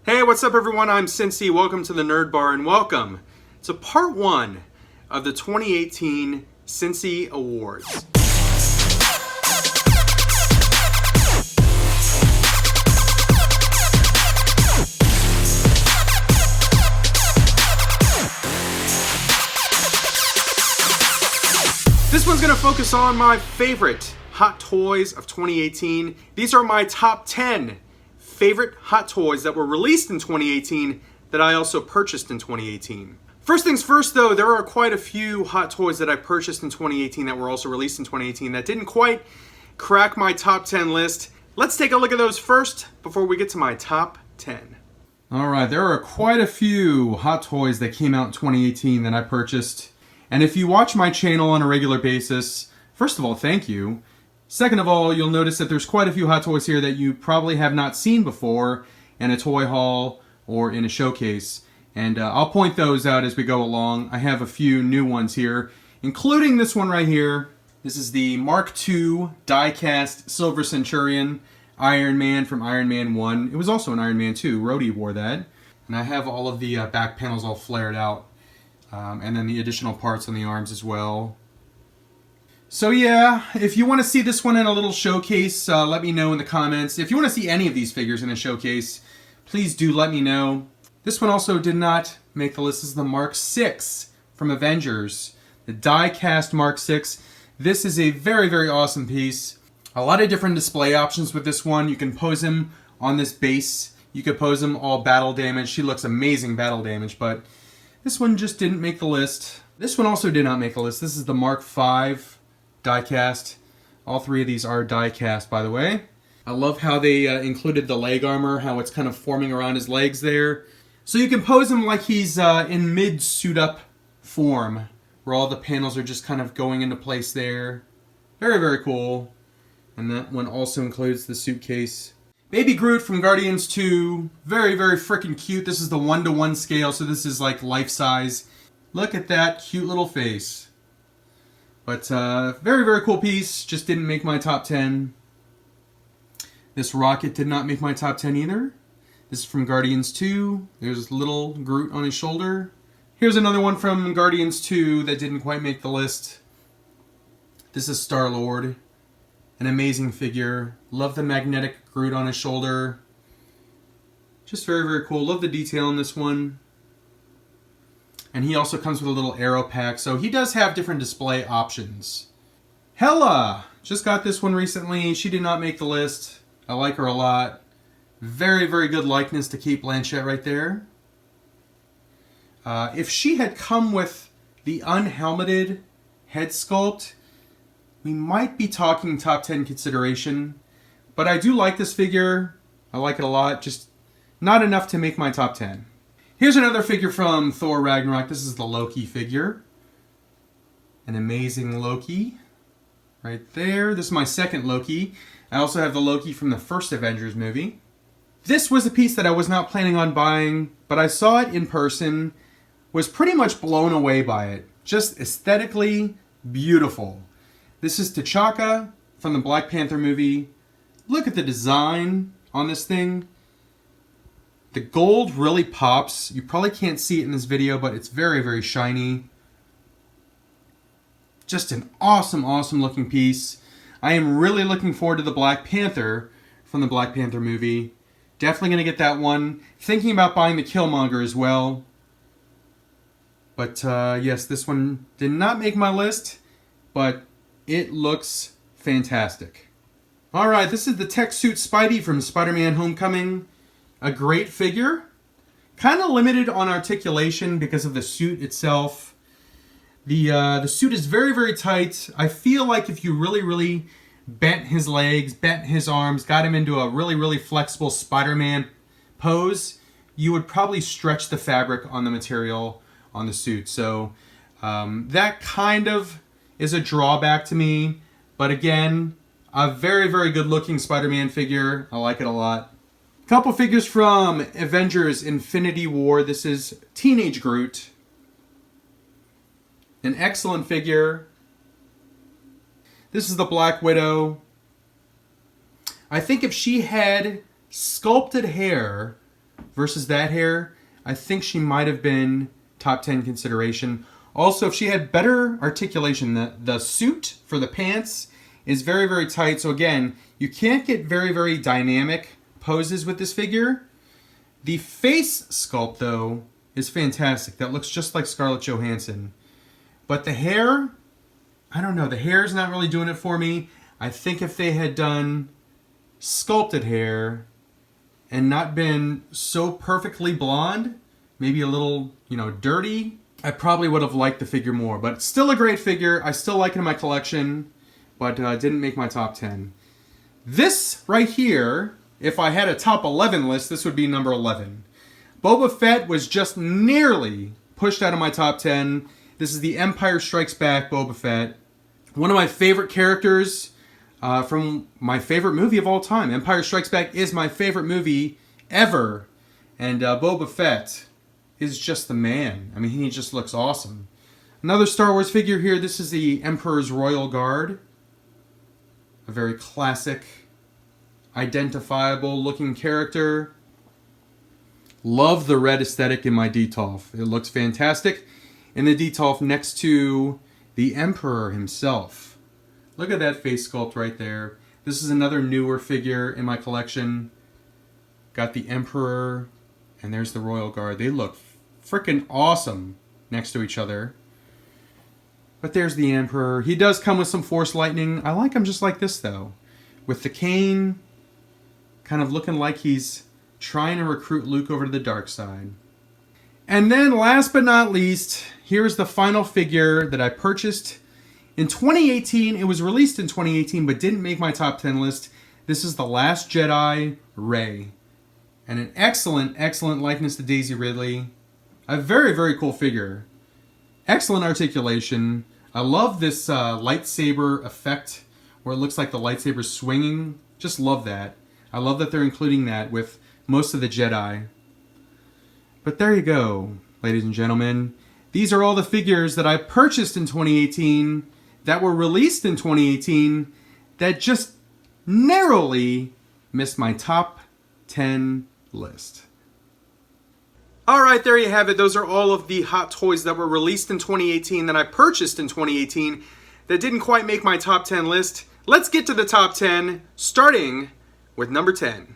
Hey, what's up everyone? I'm Cincy. Welcome to the Nerd Bar and welcome to part 1 of the 2018 Cincy Awards. This one's going to focus on my favorite hot toys of 2018. These are my top 10 favorite hot toys that were released in 2018 that I also purchased in 2018. First things first though, there are quite a few hot toys that I purchased in 2018 that were also released in 2018 that didn't quite crack my top 10 list. Let's take a look at those first before we get to my top 10. Alright, there are quite a few hot toys that came out in 2018 that I purchased. And if you watch my channel on a regular basis, first of all, thank you. Second of all, you'll notice that there's quite a few hot toys here that you probably have not seen before in a toy haul or in a showcase. And I'll point those out as we go along. I have a few new ones here, including this one right here. This is the Mark II die-cast Silver Centurion Iron Man from Iron Man 1. It was also an Iron Man 2. Rhodey wore that. And I have all of the back panels all flared out. And then the additional parts on the arms as well. So yeah, if you want to see this one in a little showcase, let me know in the comments. If you want to see any of these figures in a showcase, please do let me know. This one also did not make the list. This is the Mark VI from Avengers. The die-cast Mark VI. This is a very, very awesome piece. A lot of different display options with this one. You can pose him on this base. You could pose him all battle damage. She looks amazing battle damage, but this one just didn't make the list. This one also did not make the list. This is the Mark V die-cast. All three of these are die-cast, by the way. I love how they included the leg armor, how it's kind of forming around his legs there. So you can pose him like he's in mid-suit-up form, where all the panels are just kind of going into place there. Very, very cool. And that one also includes the suitcase. Baby Groot from Guardians 2. Very, very freaking cute. This is the 1:1 scale, so this is like life-size. Look at that cute little face. But very, very cool piece. Just didn't make my top 10. This rocket did not make my top 10 either. This is from Guardians 2. There's little Groot on his shoulder. Here's another one from Guardians 2 that didn't quite make the list. This is Star-Lord. An amazing figure. Love the magnetic Groot on his shoulder. Just very, very cool. Love the detail in this one. And he also comes with a little arrow pack, so he does have different display options. Hela! Just got this one recently. She did not make the list. I like her a lot. Very, very good likeness to Cate Blanchett right there. If she had come with the unhelmeted head sculpt, we might be talking top 10 consideration. But I do like this figure. I like it a lot. Just not enough to make my top 10. Here's another figure from Thor Ragnarok. This is the Loki figure. An amazing Loki. Right there. This is my second Loki. I also have the Loki from the first Avengers movie. This was a piece that I was not planning on buying, but I saw it in person. Was pretty much blown away by it. Just aesthetically beautiful. This is T'Chaka from the Black Panther movie. Look at the design on this thing. The gold really pops. You probably can't see it in this video, but it's very, very shiny. Just an awesome, awesome looking piece. I am really looking forward to the Black Panther from the Black Panther movie. Definitely going to get that one. Thinking about buying the Killmonger as well. But yes, this one did not make my list, but it looks fantastic. Alright, this is the tech suit Spidey from Spider-Man Homecoming. A great figure. Kind of limited on articulation because of the suit itself. The suit is very, very tight. I feel like if you really, really bent his legs, bent his arms, got him into a really, really flexible Spider-Man pose, you would probably stretch the fabric on the material on the suit. So that kind of is a drawback to me. But again, a very, very good looking Spider-Man figure. I like it a lot. Couple figures from Avengers Infinity War. This is Teenage Groot. An excellent figure. This is the Black Widow. I think if she had sculpted hair versus that hair, I think she might have been top 10 consideration. Also, if she had better articulation, the suit for the pants is very, very tight. So again, you can't get very, very dynamic poses with this figure. The face sculpt, though, is fantastic. That looks just like Scarlett Johansson. But the hair, I don't know. The hair is not really doing it for me. I think if they had done sculpted hair and not been so perfectly blonde, maybe a little, dirty, I probably would have liked the figure more. But still a great figure. I still like it in my collection, but didn't make my top 10. This right here, if I had a top 11 list, this would be number 11. Boba Fett was just nearly pushed out of my top 10. This is the Empire Strikes Back Boba Fett. One of my favorite characters from my favorite movie of all time. Empire Strikes Back is my favorite movie ever. And Boba Fett is just the man. I mean, he just looks awesome. Another Star Wars figure here. This is the Emperor's Royal Guard. A very classic, identifiable looking character. Love the red aesthetic in my Detolf. It looks fantastic. In the Detolf next to the Emperor himself. Look at that face sculpt right there. This is another newer figure in my collection. Got the Emperor, and there's the Royal Guard. They look freaking awesome next to each other. But there's the Emperor. He does come with some Force lightning. I like him just like this, though. With the cane, kind of looking like he's trying to recruit Luke over to the dark side. And then, last but not least, here's the final figure that I purchased in 2018. It was released in 2018, but didn't make my top 10 list. This is The Last Jedi, Rey. And an excellent, excellent likeness to Daisy Ridley. A very, very cool figure. Excellent articulation. I love this lightsaber effect where it looks like the lightsaber's swinging. Just love that. I love that they're including that with most of the Jedi. But there you go, ladies and gentlemen. These are all the figures that I purchased in 2018 that were released in 2018 that just narrowly missed my top 10 list. Alright, there you have it. Those are all of the Hot Toys that were released in 2018 that I purchased in 2018 that didn't quite make my top 10 list. Let's get to the top 10, starting with number 10.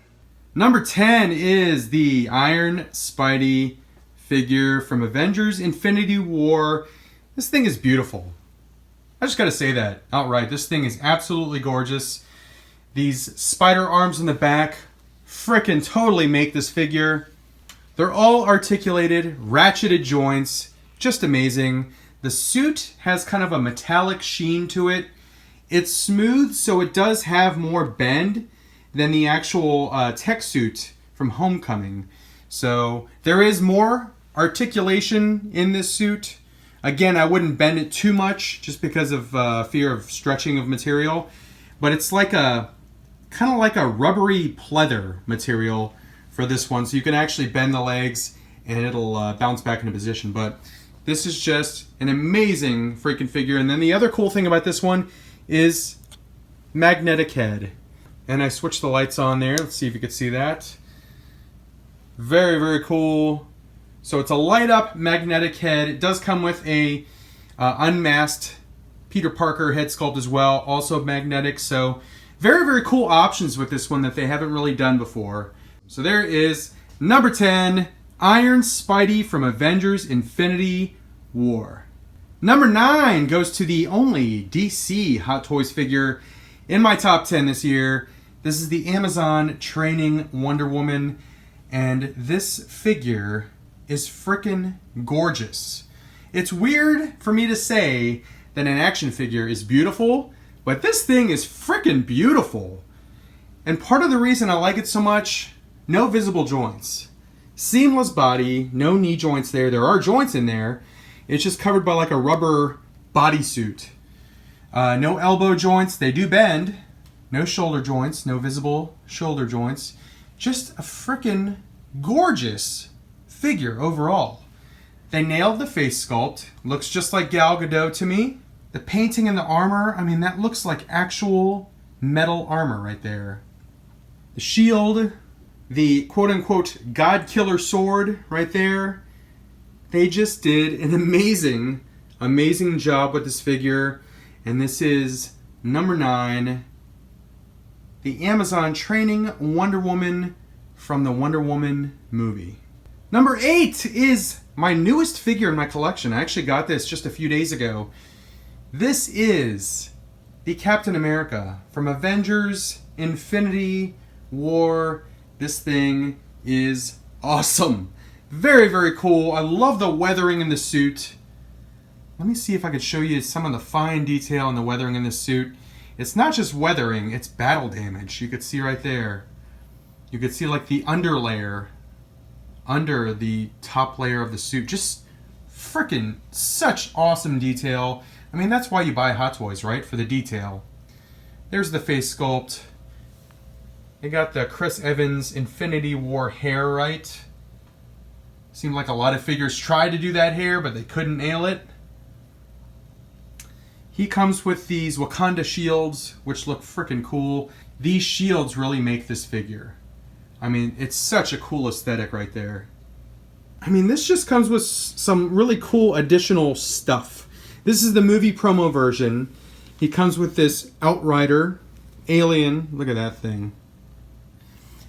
Number 10 is the Iron Spidey figure from Avengers Infinity War. This thing is beautiful. I just gotta say that outright. This thing is absolutely gorgeous. These spider arms in the back frickin' totally make this figure. They're all articulated, ratcheted joints. Just amazing. The suit has kind of a metallic sheen to it. It's smooth, so it does have more bend than the actual tech suit from Homecoming. So there is more articulation in this suit. Again, I wouldn't bend it too much just because of fear of stretching of material. But it's like a kind of like a rubbery pleather material for this one. So you can actually bend the legs and it'll bounce back into position. But this is just an amazing freaking figure. And then the other cool thing about this one is magnetic head. And I switched the lights on there. Let's see if you can see that. Very, very cool. So it's a light up magnetic head. It does come with a unmasked Peter Parker head sculpt as well. Also magnetic. So very, very cool options with this one that they haven't really done before. So there is number 10, Iron Spidey from Avengers Infinity War. Number 9 goes to the only DC Hot Toys figure in my top 10 this year. This is the Amazon Training Wonder Woman, and this figure is frickin' gorgeous. It's weird for me to say that an action figure is beautiful, but this thing is frickin' beautiful. And part of the reason I like it so much, no visible joints. Seamless body, no knee joints there. There are joints in there. It's just covered by like a rubber bodysuit. No elbow joints. They do bend. No shoulder joints. No visible shoulder joints. Just a frickin' gorgeous figure overall. They nailed the face sculpt. Looks just like Gal Gadot to me. The painting and the armor, I mean, that looks like actual metal armor right there. The shield, the quote-unquote God Killer sword right there. They just did an amazing job with this figure. And this is number 9, the Amazon Training Wonder Woman from the Wonder Woman movie. Number 8 is my newest figure in my collection. I actually got this just a few days ago. This is the Captain America from Avengers Infinity War. This thing is awesome. Very, very cool. I love the weathering in the suit. Let me see if I could show you some of the fine detail in the weathering in this suit. It's not just weathering, it's battle damage. You could see right there. You could see like the underlayer under the top layer of the suit. Just freaking such awesome detail. I mean, that's why you buy Hot Toys, right? For the detail. There's the face sculpt. They got the Chris Evans Infinity War hair right. Seemed like a lot of figures tried to do that hair, but they couldn't nail it. He comes with these Wakanda shields, which look freaking cool. These shields really make this figure. I mean, it's such a cool aesthetic right there. I mean, this just comes with some really cool additional stuff. This is the movie promo version. He comes with this Outrider alien. Look at that thing.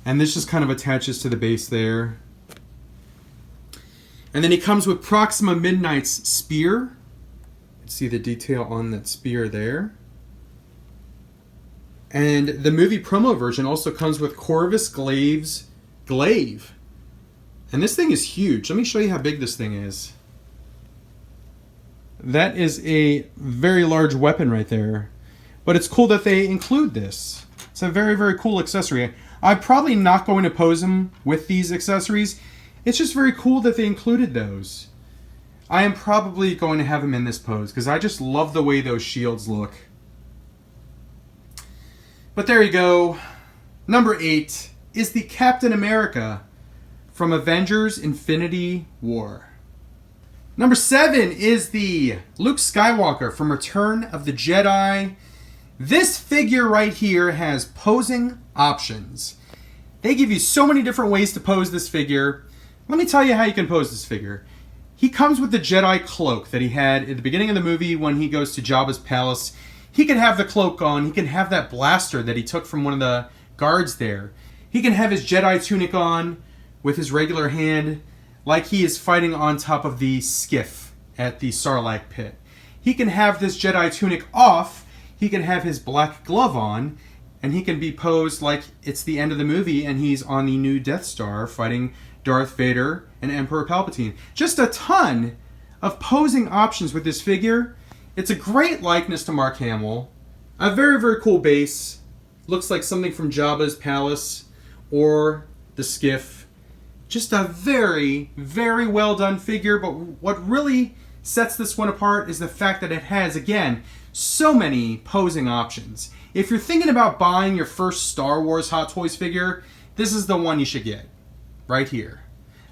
And this just kind of attaches to the base there. And then he comes with Proxima Midnight's spear. See the detail on that spear there. And the movie promo version also comes with Corvus Glaive's glaive. And this thing is huge. Let me show you how big this thing is. That is a very large weapon right there. But it's cool that they include this. It's a very, very cool accessory. I'm probably not going to pose him with these accessories. It's just very cool that they included those. I am probably going to have him in this pose because I just love the way those shields look. But there you go. Number 8 is the Captain America from Avengers Infinity War. Number 7 is the Luke Skywalker from Return of the Jedi. This figure right here has posing options. They give you so many different ways to pose this figure. Let me tell you how you can pose this figure. He comes with the Jedi cloak that he had at the beginning of the movie when he goes to Jabba's palace. He can have the cloak on. He can have that blaster that he took from one of the guards there. He can have his Jedi tunic on with his regular hand like he is fighting on top of the skiff at the Sarlacc pit. He can have this Jedi tunic off. He can have his black glove on. And he can be posed like it's the end of the movie and he's on the new Death Star fighting Darth Vader and Emperor Palpatine. Just a ton of posing options with this figure. It's a great likeness to Mark Hamill. A very, very cool base. Looks like something from Jabba's palace or the skiff. Just a very, very well done figure. But what really sets this one apart is the fact that it has, again, so many posing options. If you're thinking about buying your first Star Wars Hot Toys figure, this is the one you should get. Right here.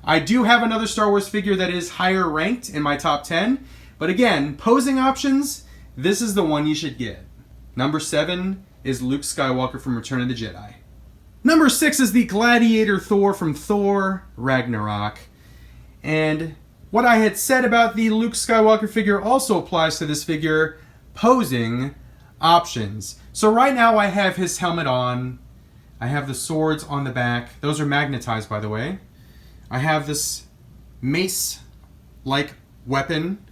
I do have another Star Wars figure that is higher ranked in my top 10. But again, posing options, this is the one you should get. Number 7 is Luke Skywalker from Return of the Jedi. Number 6 is the Gladiator Thor from Thor Ragnarok. And what I had said about the Luke Skywalker figure also applies to this figure. Posing options. So right now I have his helmet on. I have the swords on the back. Those are magnetized, by the way. I have this mace-like weapon.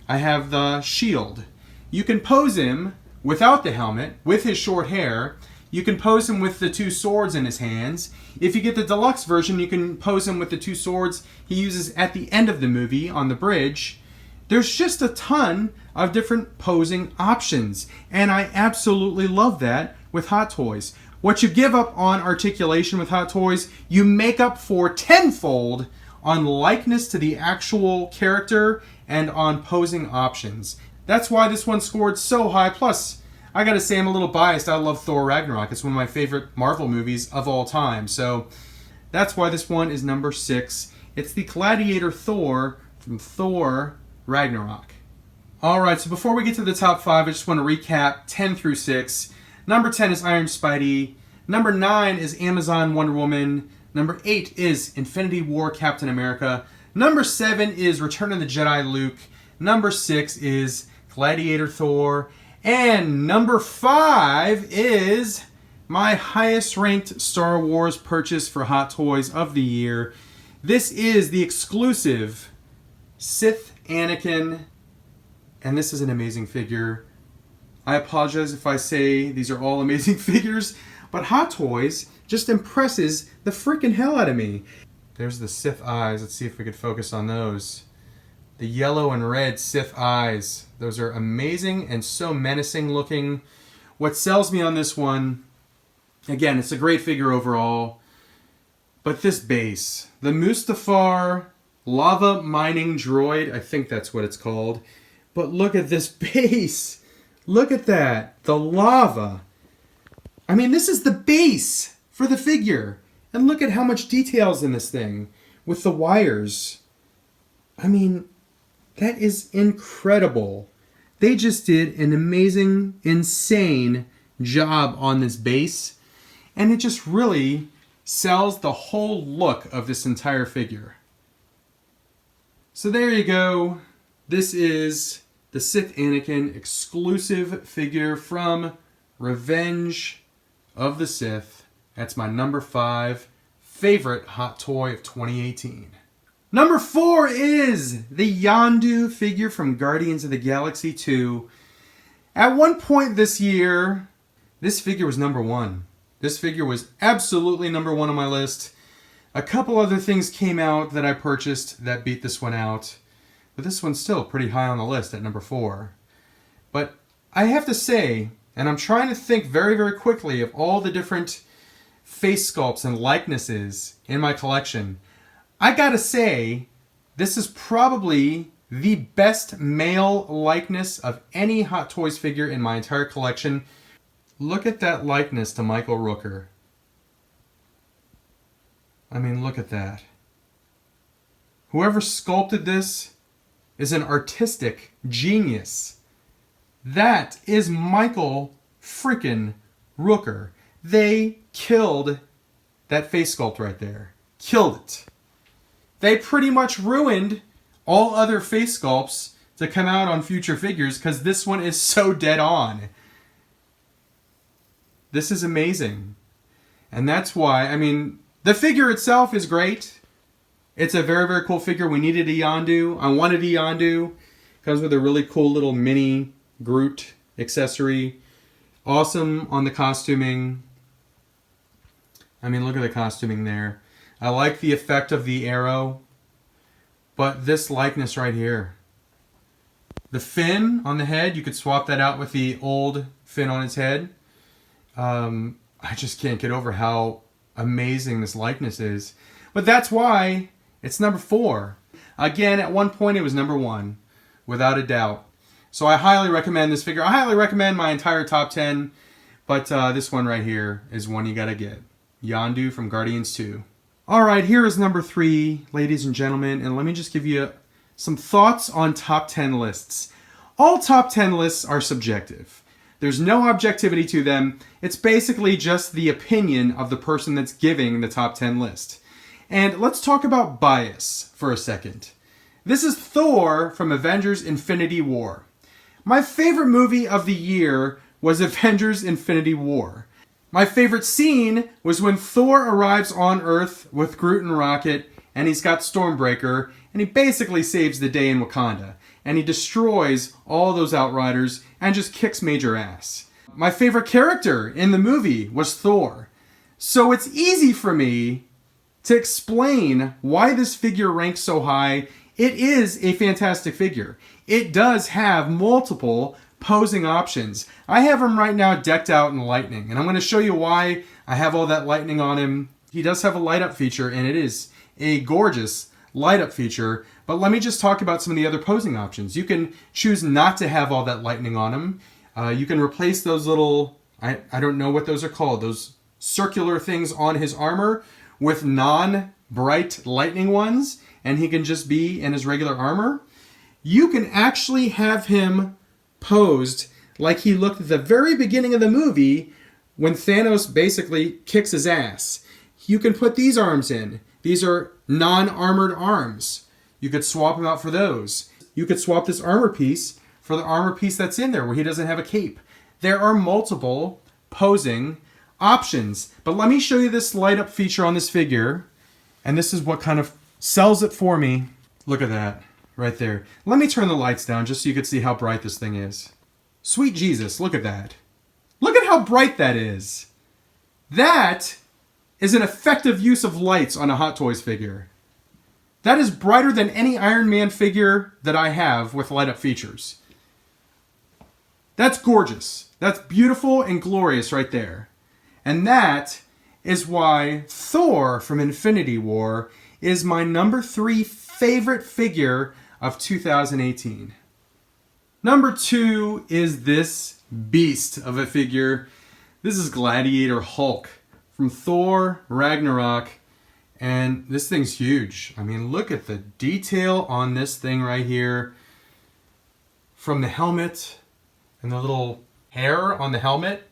I have the shield. You can pose him without the helmet, with his short hair. You can pose him with the 2 swords in his hands. If you get the deluxe version, you can pose him with the 2 swords he uses at the end of the movie on the bridge. There's just a ton of different posing options, and I absolutely love that with Hot Toys. What you give up on articulation with Hot Toys, you make up for tenfold on likeness to the actual character and on posing options. That's why this one scored so high. Plus, I gotta say I'm a little biased. I love Thor Ragnarok. It's one of my favorite Marvel movies of all time. So that's why this one is number 6. It's the Gladiator Thor from Thor Ragnarok. Alright, so before we get to the top 5, I just want to recap 10 through 6. Number 10 is Iron Spidey. Number 9 is Amazon Wonder Woman. Number 8 is Infinity War Captain America. Number 7 is Return of the Jedi Luke. Number 6 is Gladiator Thor. And number 5 is my highest ranked Star Wars purchase for Hot Toys of the year. This is the exclusive Sith Anakin. And this is an amazing figure. I apologize if I say these are all amazing figures, but Hot Toys just impresses the freaking hell out of me. There's the Sith eyes. Let's see if we could focus on those. The yellow and red Sith eyes. Those are amazing and so menacing looking. What sells me on this one, again, it's a great figure overall, but this base, the Mustafar lava mining droid, I think that's what it's called. But look at this base. Look at that. The lava. I mean, this is the base for the figure. And look at how much details in this thing with the wires. I mean, that is incredible. They just did an amazing, insane job on this base. And it just really sells the whole look of this entire figure. So there you go. This is the Sith Anakin exclusive figure from Revenge of the Sith. That's my number 5 favorite hot toy of 2018. Number 4 is the Yondu figure from Guardians of the Galaxy 2. At one point this year, this figure was number 1. This figure was absolutely number 1 on my list. A couple other things came out that I purchased that beat this one out. But this one's still pretty high on the list at number 4. But I have to say, and I'm trying to think very, very quickly of all the different face sculpts and likenesses in my collection. I gotta say, this is probably the best male likeness of any Hot Toys figure in my entire collection. Look at that likeness to Michael Rooker. I mean, look at that. Whoever sculpted this is an artistic genius. That is Michael freaking Rooker. They killed that face sculpt right there. Killed it. They pretty much ruined all other face sculpts to come out on future figures because this one is so dead on. This is amazing. And that's why, I mean, the figure itself is great. It's a very, very cool figure. We needed a Yondu. I wanted a Yondu. Comes with a really cool little mini Groot accessory. Awesome on the costuming. I mean, look at the costuming there. I like the effect of the arrow. But this likeness right here. The fin on the head, you could swap that out with the old fin on his head. I just can't get over how amazing this likeness is. But that's why it's number 4. Again, at one point it was number 1, without a doubt. So I highly recommend this figure. I highly recommend my entire top 10, but this one right here is one you gotta get. Yondu from Guardians 2. Alright, here is number 3, ladies and gentlemen, and let me just give you some thoughts on top 10 lists. All top 10 lists are subjective. There's no objectivity to them. It's basically just the opinion of the person that's giving the top 10 list. And let's talk about bias for a second. This is Thor from Avengers Infinity War. My favorite movie of the year was Avengers Infinity War. My favorite scene was when Thor arrives on Earth with Groot and Rocket, and he's got Stormbreaker, and he basically saves the day in Wakanda. And he destroys all those Outriders and just kicks major ass. My favorite character in the movie was Thor. So it's easy for me to explain why this figure ranks so high. It is a fantastic figure. It does have multiple posing options. I have him right now decked out in lightning, and I'm going to show you why I have all that lightning on him. He does have a light up feature, and it is a gorgeous light up feature, but let me just talk about some of the other posing options. You can choose not to have all that lightning on him. You can replace those little, I don't know what those are called, those circular things on his armor with non-bright lightning ones, and he can just be in his regular armor. You can actually have him posed like he looked at the very beginning of the movie when Thanos basically kicks his ass. you can put these arms in. These are non-armored arms. You could swap them out for those. You could swap this armor piece for the armor piece that's in there where he doesn't have a cape. There are multiple posing options. But let me show you this light up feature on this figure. And this is what kind of sells it for me. Look at that right there. Let me turn the lights down just so you can see how bright this thing is. Sweet Jesus, look at that. Look at how bright that is. That is an effective use of lights on a Hot Toys figure. That is brighter than any Iron Man figure that I have with light up features. That's gorgeous. That's beautiful and glorious right there. And that is why Thor from Infinity War is my number 3 favorite figure of 2018. Number 2 is this beast of a figure. This is Gladiator Hulk from Thor Ragnarok. And this thing's huge. I mean, look at the detail on this thing right here. From the helmet and the little hair on the helmet.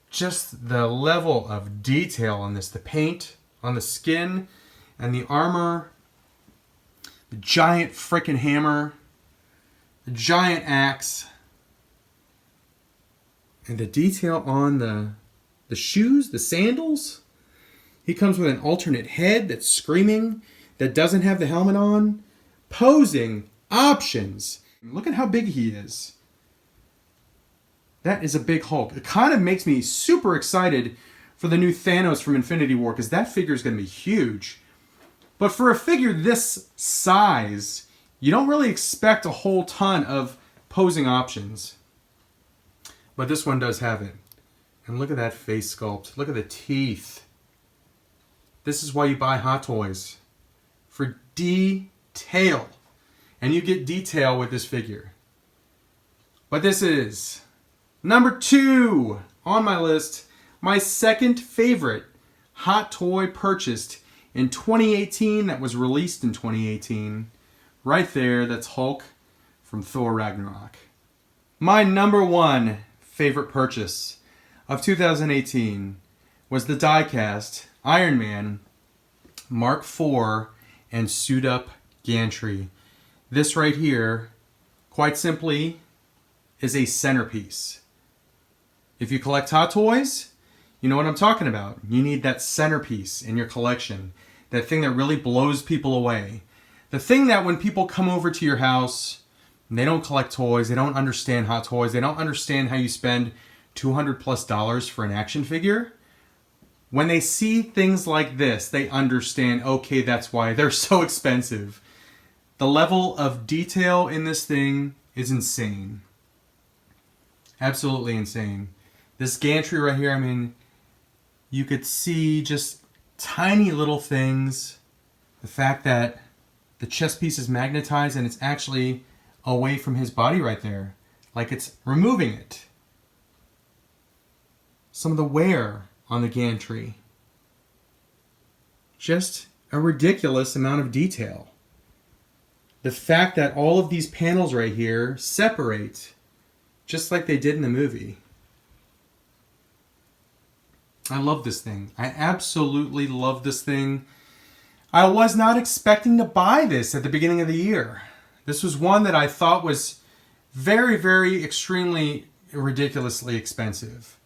Just the level of detail on this. The paint on the skin and the armor. The giant frickin' hammer. The giant axe. And the detail on the shoes, the sandals. He comes with an alternate head that's screaming, that doesn't have the helmet on. Posing options. Look at how big he is. That is a big Hulk. It kind of makes me super excited for the new Thanos from Infinity War, because that figure is going to be huge. But for a figure this size, you don't really expect a whole ton of posing options. But this one does have it. And look at that face sculpt. Look at the teeth. This is why you buy Hot Toys. For detail. And you get detail with this figure. But this is number 2 on my list. My second favorite Hot Toy purchased in 2018 that was released in 2018. Right there, that's Hulk from Thor Ragnarok. My number 1 favorite purchase of 2018 was the die-cast Iron Man Mark IV and Suit Up Gantry. This right here, quite simply, is a centerpiece. If you collect Hot Toys, you know what I'm talking about. You need that centerpiece in your collection. That thing that really blows people away. The thing that when people come over to your house, they don't collect toys, they don't understand Hot Toys, they don't understand how you spend $200+ for an action figure. When they see things like this, they understand, okay, that's why they're so expensive. The level of detail in this thing is insane. Absolutely insane. This gantry right here, I mean, you could see just tiny little things. The fact that the chest piece is magnetized and it's actually away from his body right there. Like it's removing it. Some of the wear on the gantry. Just a ridiculous amount of detail. The fact that all of these panels right here separate just like they did in the movie. I love this thing. I absolutely love this thing. I was not expecting to buy this at the beginning of the year. This was one that I thought was very, very extremely ridiculously expensive.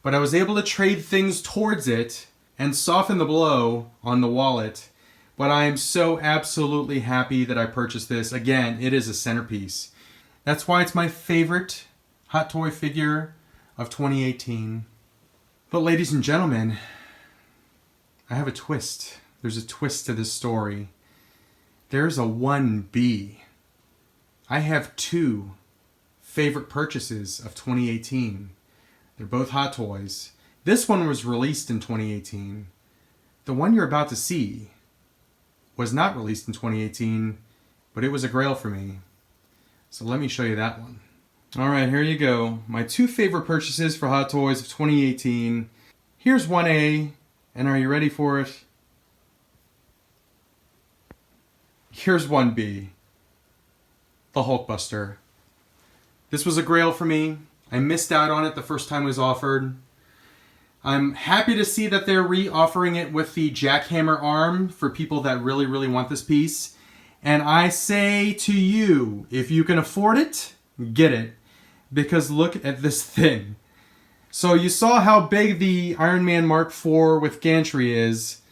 But I was able to trade things towards it and soften the blow on the wallet. But I am so absolutely happy that I purchased this. Again, it is a centerpiece. That's why it's my favorite Hot Toy figure of 2018. But ladies and gentlemen, I have a twist. There's a twist to this story. There's a 1B. I have 2 favorite purchases of 2018. They're both Hot Toys. This one was released in 2018. The one you're about to see was not released in 2018, but it was a grail for me. So let me show you that one. Alright, here you go. My 2 favorite purchases for Hot Toys of 2018. Here's 1A, and are you ready for it? Here's 1B. The Hulkbuster. This was a grail for me. I missed out on it the first time it was offered. I'm happy to see that they're re-offering it with the jackhammer arm for people that really, really want this piece. And I say to you, if you can afford it, get it. Because look at this thing. So you saw how big the Iron Man Mark IV with gantry is.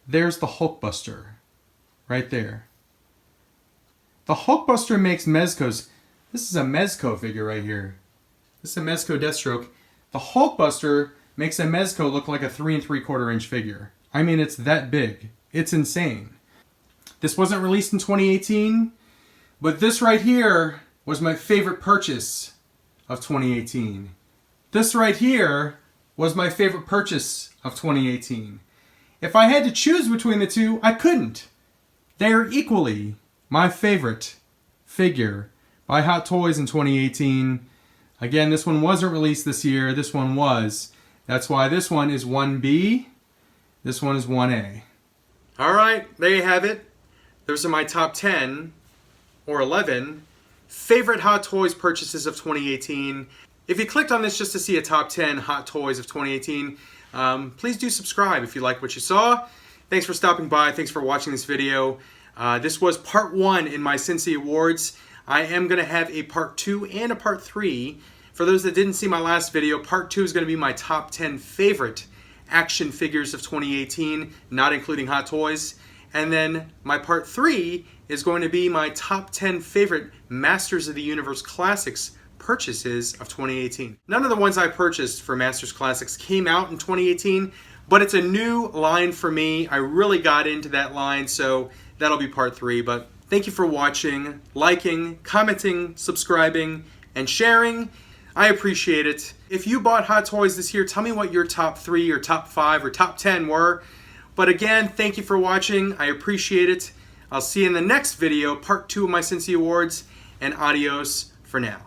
There's the Hulkbuster. Right there. The Hulkbuster makes Mezco's. This is a Mezco figure right here. This is a Mezco Deathstroke. The Hulkbuster makes a Mezco look like a 3 3/4 inch figure. I mean, it's that big. It's insane. This wasn't released in 2018, but this right here was my favorite purchase of 2018. This right here was my favorite purchase of 2018. If I had to choose between the two, I couldn't. They are equally my favorite figure by Hot Toys in 2018. Again, this one wasn't released this year. This one was. That's why this one is 1B. This one is 1A. All right, there you have it. Those are my top 10 or 11 favorite Hot Toys purchases of 2018. If you clicked on this just to see a top 10 Hot Toys of 2018, please do subscribe if you like what you saw. Thanks for stopping by. Thanks for watching this video. This was part 1 in my Cincy Awards. I am going to have a part 2 and a part 3. For those that didn't see my last video, part 2 is going to be my top 10 favorite action figures of 2018, not including Hot Toys. And then my part 3 is going to be my top 10 favorite Masters of the Universe Classics purchases of 2018. None of the ones I purchased for Masters Classics came out in 2018, but it's a new line for me. I really got into that line, so that'll be part 3. But thank you for watching, liking, commenting, subscribing, and sharing. I appreciate it. If you bought Hot Toys this year, tell me what your top 3 or top 5 or top 10 were. But again, thank you for watching. I appreciate it. I'll see you in the next video, part 2 of my Cincy Awards, and adios for now.